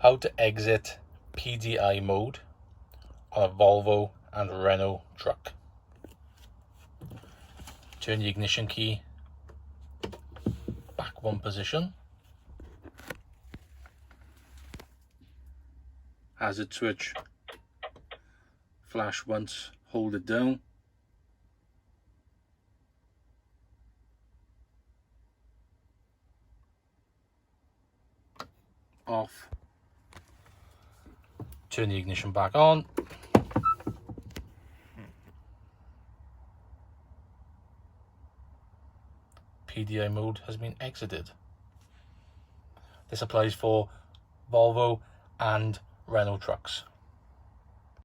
How to exit PDI mode on a Volvo and Renault truck. Turn the ignition key back one position. Hazard switch, flash once, hold it down. Off. Turn the ignition back on. PDI mode has been exited. This applies for Volvo and Renault trucks.